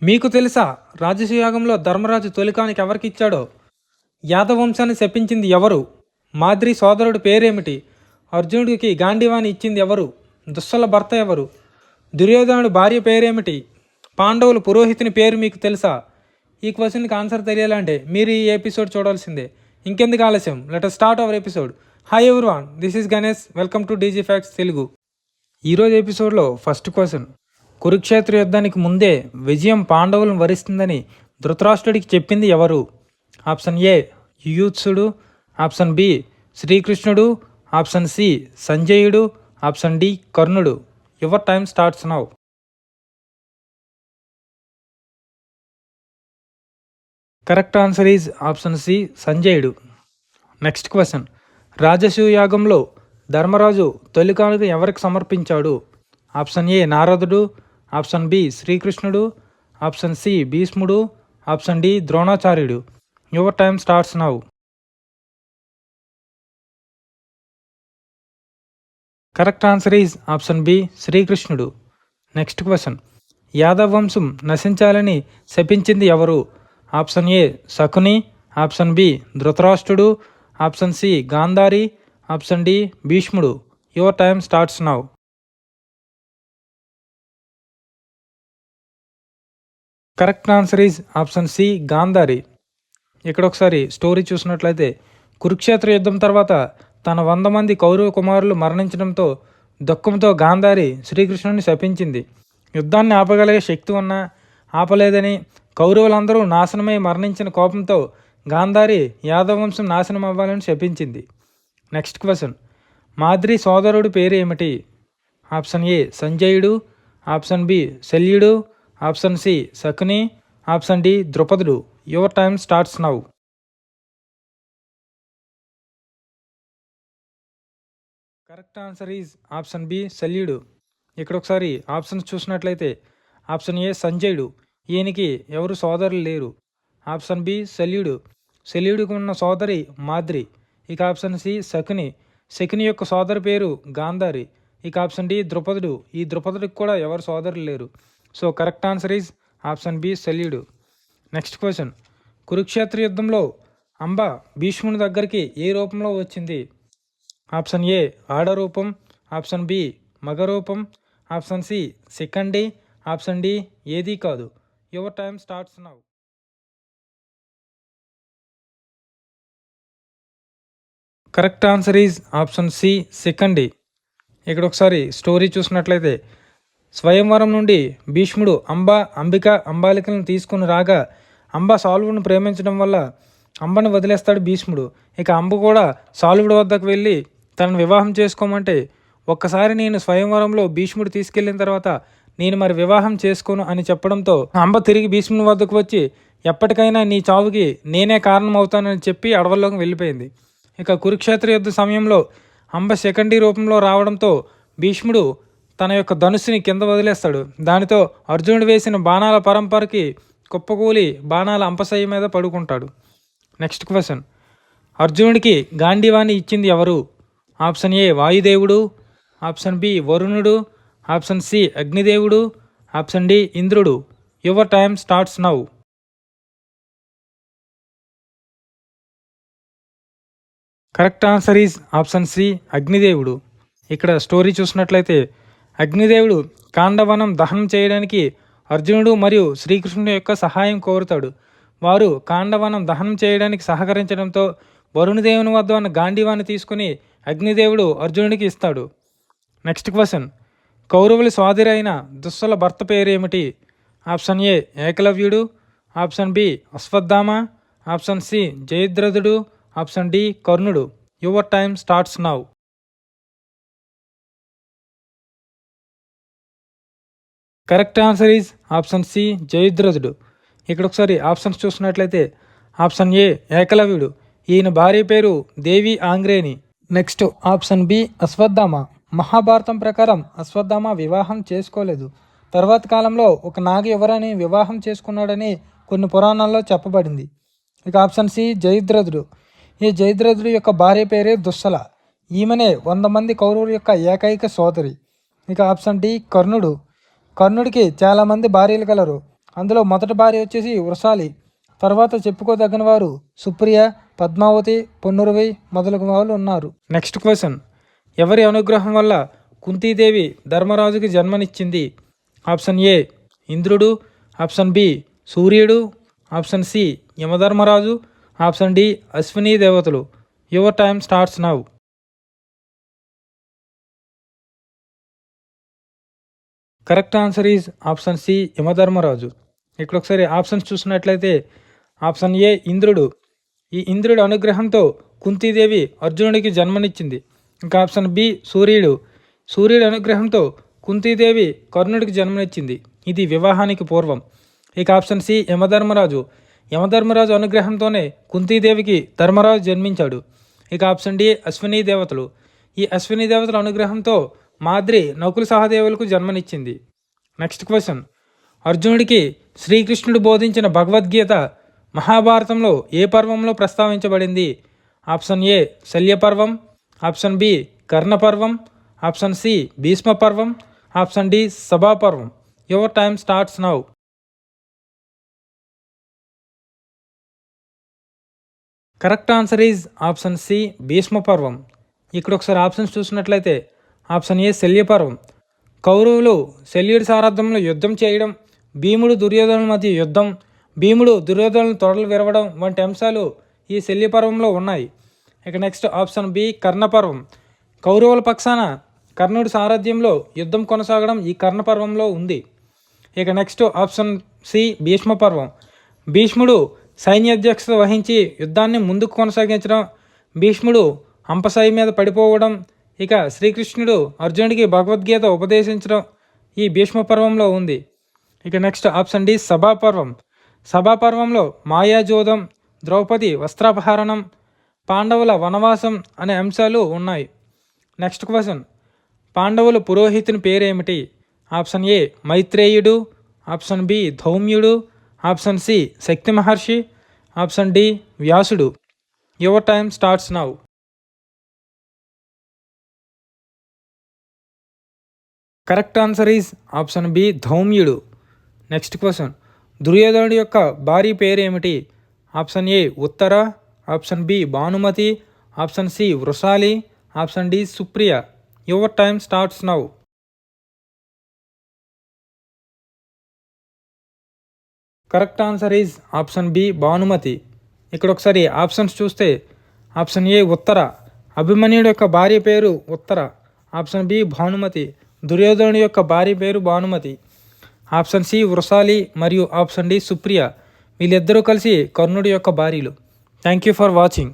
మీకు తెలుసా రాజసూయాగంలో ధర్మరాజు తొలికానికి ఎవరికిచ్చాడో? యాదవంశాన్ని శపించింది ఎవరు? మాద్రి సోదరుడు పేరేమిటి? అర్జునుడికి గాంధీవాణి ఇచ్చింది ఎవరు? దుస్సల భర్త ఎవరు? దుర్యోధనుడు భార్య పేరేమిటి? పాండవులు పురోహితుని పేరు మీకు తెలుసా? ఈ క్వశ్చన్కి ఆన్సర్ తెలియాలంటే మీరు ఈ ఎపిసోడ్ చూడాల్సిందే. ఇంకెందుకు ఆలస్యం, let us start our episode. Hi everyone, this is Ganesh. Welcome to DG facts Telugu. ఈరోజు ఎపిసోడ్లో ఫస్ట్ క్వశ్చన్. కురుక్షేత్ర యుద్ధానికి ముందే విజయం పాండవులను వరిస్తుందని ధృతరాష్ట్రుడికి చెప్పింది ఎవరు? ఆప్షన్ ఏ యుయుత్సుడు, ఆప్షన్ బి శ్రీకృష్ణుడు, ఆప్షన్ సి సంజయుడు, ఆప్షన్ డి కర్ణుడు. Your time starts now. Correct answer is option C సంజయుడు. Next question. రాజసూయాగంలో ధర్మరాజు తొలి కానుక ఎవరికి సమర్పించాడు? ఆప్షన్ ఏ నారదుడు, ఆప్షన్ బి శ్రీకృష్ణుడు, ఆప్షన్ సి భీష్ముడు, ఆప్షన్ డి ద్రోణాచార్యుడు. Your time starts now. Correct answer is option B శ్రీకృష్ణుడు. Next question. యాదవ వంశం నశించాలని శపించింది ఎవరు? Option A Shakuni, option B ధృతరాష్ట్రుడు, option C Gandhari, option D భీష్ముడు. Your time starts now. Correct answer is option C Gandhari. ఇక్కడ ఒకసారి స్టోరీ చూసినట్లయితే, కురుక్షేత్ర యుద్ధం తర్వాత తన 100 మంది కౌరవ కుమారులు మరణించడంతో దుఃఖంతో గాంధారి శ్రీకృష్ణుని శపించింది. యుద్ధాన్ని ఆపగలిగే శక్తి ఉన్నా ఆపలేదని, కౌరవులందరూ నాశనమై మరణించిన కోపంతో గాంధారి యాదవ వంశం నాశనం అవ్వాలని శపించింది. Next question. మాద్రి సోదరుడు పేరు ఏమిటి? ఆప్షన్ ఏ సంజయుడు, ఆప్షన్ బి శల్యుడు, option C Shakuni, option D ద్రుపదుడు. Your time starts now. Correct answer is option B శల్యుడు. ఇక్కడ ఒకసారి ఆప్షన్స్ చూసినట్లయితే, ఆప్షన్ ఏ సంజయుడు, ఈయనకి ఎవరు సోదరులు లేరు. ఆప్షన్ బి శల్యుడు, శల్యుడికి ఉన్న సోదరి మాద్రి. ఇక ఆప్షన్ సి శకుని, శకుని యొక్క సోదరి పేరు గాంధారి. ఇక ఆప్షన్ డి ద్రుపదుడు, ఈ ద్రుపదుడికి కూడా ఎవరు సోదరులు లేరు. So correct answer is option B శల్యుడు. Next question. కురుక్షేత్ర యుద్ధంలో అంబ భీష్ముని దగ్గరికి ఏ రూపంలో వచ్చింది? ఆప్షన్ ఏ ఆడరూపం, ఆప్షన్ బి మగరూపం, option C Shikhandi, option D ఏదీ కాదు. Your time starts now. Correct answer is option C Shikhandi. ఇక్కడ ఒకసారి స్టోరీ చూసినట్లయితే, స్వయంవరం నుండి భీష్ముడు అంబిక అంబాలికలను తీసుకుని రాగా అంబ సాల్వుని ప్రేమించడం వల్ల అంబను వదిలేస్తాడు భీష్ముడు. ఇక అంబ కూడా సాల్వుడి వద్దకు వెళ్ళి తనను వివాహం చేసుకోమంటే, ఒక్కసారి నేను స్వయంవరంలో భీష్ముడు తీసుకెళ్లిన తర్వాత నేను మరి వివాహం చేసుకోను అని చెప్పడంతో అంబ తిరిగి భీష్ముని వద్దకు వచ్చి, ఎప్పటికైనా నీ చావుకి నేనే కారణం అవుతానని చెప్పి అడవుల్లోకి వెళ్ళిపోయింది. ఇక కురుక్షేత్ర యుద్ధ సమయంలో అంబ సెకండరీ రూపంలో రావడంతో భీష్ముడు తన యొక్క ధనుస్సుని కింద వదిలేస్తాడు. దానితో అర్జునుడు వేసిన బాణాల పరంపరకి కుప్పకూలి బాణాల అంపశయ్య మీద పడుకుంటాడు. Next question. అర్జునుడికి గాంధీవాణి ఇచ్చింది ఎవరు? ఆప్షన్ ఏ వాయుదేవుడు, ఆప్షన్ బి వరుణుడు, ఆప్షన్ సి అగ్నిదేవుడు, ఆప్షన్ డి ఇంద్రుడు. Your time starts now. Correct answer is option C అగ్నిదేవుడు. ఇక్కడ స్టోరీ చూసినట్లయితే, అగ్నిదేవుడు కాండవనం దహనం చేయడానికి అర్జునుడు మరియు శ్రీకృష్ణుడి యొక్క సహాయం కోరుతాడు. వారు కాండవనం దహనం చేయడానికి సహకరించడంతో వరుణదేవుని వద్ద ఉన్న గాంధీవాన్ని తీసుకుని అగ్నిదేవుడు అర్జునుడికి ఇస్తాడు. Next question. కౌరవుల సోదరి అయిన దుస్సల భర్త పేరేమిటి? ఆప్షన్ ఏ ఏకలవ్యుడు, option B Ashwatthama, option C జయద్రథుడు, ఆప్షన్ డి కర్ణుడు. Your time starts now. Correct answer is option C జయద్రథుడు. ఇక్కడ ఒకసారి ఆప్షన్స్ చూసినట్లయితే, ఆప్షన్ ఏ ఏకలవ్యుడు, ఈయన భార్య పేరు దేవి ఆంగ్రేని. Next option B Ashwatthama. మహాభారతం ప్రకారం అశ్వత్థామ వివాహం చేసుకోలేదు. తర్వాత కాలంలో ఒక నాగ యువరాన్ని వివాహం చేసుకున్నాడని కొన్ని పురాణాల్లో చెప్పబడింది. ఇక ఆప్షన్ సి జయద్రథుడు. ఈ జయద్రథుడు యొక్క భార్య పేరే దుస్సల. ఈమెనే 100 మంది కౌరవుల యొక్క ఏకైక సోదరి. ఇక ఆప్షన్ డి కర్ణుడు. కర్ణుడికి చాలామంది భార్యలు కలరు. అందులో మొదటి భార్య వచ్చేసి వృషాలి, తర్వాత చెప్పుకోదగిన వారు సుప్రియ, పద్మావతి, పొన్నురువై మొదలగు వాళ్ళు ఉన్నారు. నెక్స్ట్ క్వశ్చన్, ఎవరి అనుగ్రహం వల్ల కుంతీదేవి ధర్మరాజుకి జన్మనిచ్చింది? ఆప్షన్ ఏ ఇంద్రుడు, ఆప్షన్ బి సూర్యుడు, ఆప్షన్ సి యమధర్మరాజు, ఆప్షన్ డి అశ్విని దేవతలు. Your time starts now. Correct answer is option C యమధర్మరాజు. ఇక్కడ ఒకసారి ఆప్షన్స్ చూసినట్లయితే ఆప్షన్ ఏ ఇంద్రుడు, ఈ ఇంద్రుడి అనుగ్రహంతో కుంతీదేవి అర్జునుడికి జన్మనిచ్చింది. ఇంకా ఆప్షన్ బి సూర్యుడు, సూర్యుడి అనుగ్రహంతో కుంతీదేవి కర్ణుడికి జన్మనిచ్చింది, ఇది వివాహానికి పూర్వం. ఇక ఆప్షన్ సి యమధర్మరాజు, యమధర్మరాజు అనుగ్రహంతోనే కుంతీదేవికి ధర్మరాజు జన్మించాడు. ఇక ఆప్షన్ డి అశ్విని దేవతలు, ఈ అశ్విని దేవతల అనుగ్రహంతో మాద్రి నకుల సహదేవులకు జన్మనిచ్చింది. నెక్స్ట్ క్వశ్చన్, అర్జునుడికి శ్రీకృష్ణుడు బోధించిన భగవద్గీత మహాభారతంలో ఏ పర్వంలో ప్రస్తావించబడింది? ఆప్షన్ ఏ శల్యపర్వం, ఆప్షన్ బి కర్ణపర్వం, ఆప్షన్ సి భీష్మ పర్వం, ఆప్షన్ డి సభాపర్వం. Your time starts now. Correct answer is option C Bhishma పర్వం. ఇక్కడ ఒకసారి ఆప్షన్స్ చూసినట్లయితే ఆప్షన్ ఏ శల్యపర్వం, కౌరవులు శల్యుడి సారథ్యంలో యుద్ధం చేయడం, భీముడు దుర్యోధనుల మధ్య యుద్ధం, భీముడు దుర్యోధనుల తొడలు విరవడం వంటి అంశాలు ఈ శల్యపర్వంలో ఉన్నాయి. ఇక నెక్స్ట్ ఆప్షన్ బి కర్ణపర్వం, కౌరవుల పక్షాన కర్ణుడి సారథ్యంలో యుద్ధం కొనసాగడం ఈ కర్ణపర్వంలో ఉంది. ఇక నెక్స్ట్ ఆప్షన్ సి భీష్మ పర్వం, భీష్ముడు సైన్యాధ్యక్షత వహించి యుద్ధాన్ని ముందుకు కొనసాగించడం, భీష్ముడు అంపసాయి మీద పడిపోవడం, ఇక శ్రీకృష్ణుడు అర్జునుడికి భగవద్గీత ఉపదేశించడం ఈ భీష్మ పర్వంలో ఉంది. ఇక next option D Sabhaparvam, సభాపర్వంలో మాయాజోదం, Draupadi వస్త్రాపహరణం, పాండవుల వనవాసం అనే అంశాలు ఉన్నాయి. నెక్స్ట్ క్వశ్చన్, పాండవుల పురోహితుని పేరేమిటి? ఆప్షన్ ఏ మైత్రేయుడు, ఆప్షన్ బి ధౌమ్యుడు, ఆప్షన్ సి శక్తి మహర్షి, ఆప్షన్ డి వ్యాసుడు. Your time starts now. Correct answer is option B ధౌమ్యుడు. నెక్స్ట్ క్వశ్చన్, దుర్యోధనుడి యొక్క భార్య పేరేమిటి? Option A Uttara, option B Bhanumati, option C Vrishali, option D Supriya. Your time starts now. Correct answer is option B Bhanumati. ఇక్కడ ఒకసారి options చూస్తే option A ఉత్తర, అభిమన్యుడి యొక్క భార్య పేరు ఉత్తర, ఆప్షన్ బి భానుమతి, దుర్యోధనుడి యొక్క భార్య పేరు భానుమతి, ఆప్షన్ సి వృషాలి మరియు ఆప్షన్ డి సుప్రియ. వీళ్ళిద్దరూ కలిసి కర్ణుడి యొక్క భార్యలు. Thank you for watching.